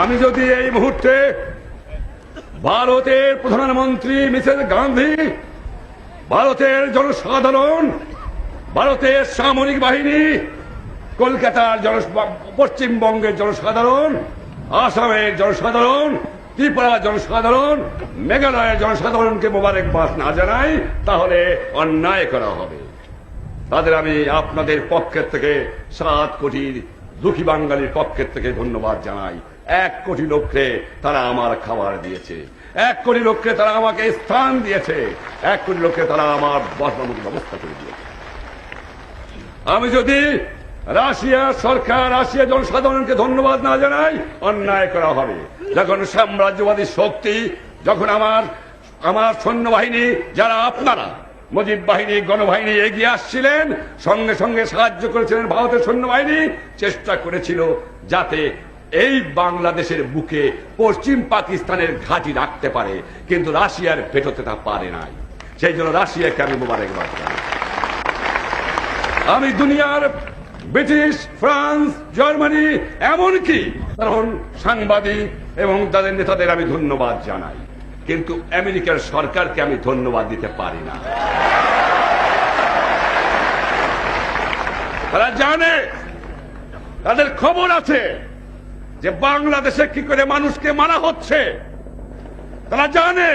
আমি যদি এই মুহূর্তে ভারতের প্রধানমন্ত্রী মিসেস গান্ধী, ভারতের জনসাধারণ, ভারতের সামরিক বাহিনী, কলকাতার পশ্চিমবঙ্গের জনসাধারণ, আসামের জনসাধারণ, ত্রিপুরার জনসাধারণ, মেঘালয়ের জনসাধারণকে মোবারকবাদ না জানাই তাহলে অন্যায় করা হবে। তাদের আমি আপনাদের পক্ষের থেকে 7 কোটি দুঃখী বাঙালির পক্ষের থেকে ধন্যবাদ জানাই। 1 কোটি লোককে তারা আমার খাবার দিয়েছে, 1 কোটি লোককে তারা আমাকে স্থান দিয়েছে, 1 কোটি লোককে তারা আমার বসবার মতো ব্যবস্থা করে দিয়েছে। আমি যদি রাশিয়া সরকার, রাশিয়া জনসাধারণকে ধন্যবাদ না জানাই অন্যায় করা হবে। যখন সাম্রাজ্যবাদী শক্তি, যখন আমার সৈন্যবাহিনী, যারা আপনারা মুজিব বাহিনী, গণবাহিনী এগিয়ে আসছিলেন, সঙ্গে সঙ্গে সাহায্য করেছিলেন ভারতের সৈন্যবাহিনী, চেষ্টা করেছিল যাতে এই বাংলাদেশের বুকে পশ্চিম পাকিস্তানের ঘাঁটি রাখতে পারে, কিন্তু রাশিয়ার ভেটোতে তা পারে নাই। সেই জন্য রাশিয়াকে আমি মোবারকবাদ জানাই। আমি দুনিয়ার ব্রিটিশ, ফ্রান্স, জার্মানি, এমনকি কারণ সাংবাদিক এবং তাদের নেতাদের আমি ধন্যবাদ জানাই, কিন্তু আমেরিকার সরকারকে আমি ধন্যবাদ দিতে পারি না। তারা জানে, তাদের খবর আছে যে বাংলাদেশে কি করে মানুষকে মারা হচ্ছে। তারা জানে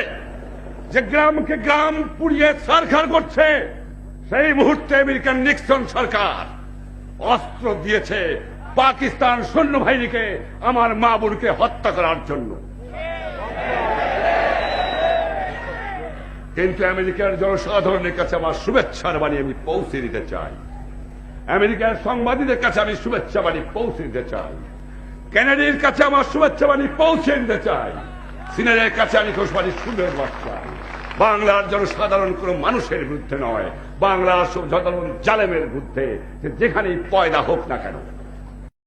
যে গ্রামকে গ্রাম পুড়িয়ে ছারখার করছে। সেই মুহূর্তে আমেরিকান নিক্সন সরকার অস্ত্র দিয়েছে পাকিস্তান সৈন্যবাহিনীকে আমার মা বোনকে হত্যা করার জন্য। কিন্তু আমেরিকার জনসাধারণের কাছে আমার শুভেচ্ছার বাণী আমি পৌঁছে দিতে চাই। আমেরিকার সাংবাদিকদের কাছে আমি শুভেচ্ছা বাণী পৌঁছে দিতে চাই। কেনেডির কাছে আমার শুভেচ্ছা বাণী পৌঁছে দিতে চাই। সিনেটের কাছে আমি খুশবাণী শুভেচ্ছা চাই। বাংলার জনসাধারণ কোন মানুষের বিরুদ্ধে নয়, বাংলার সাধারণ জালেমের বিরুদ্ধে, যেখানেই পয়দা হোক না কেন।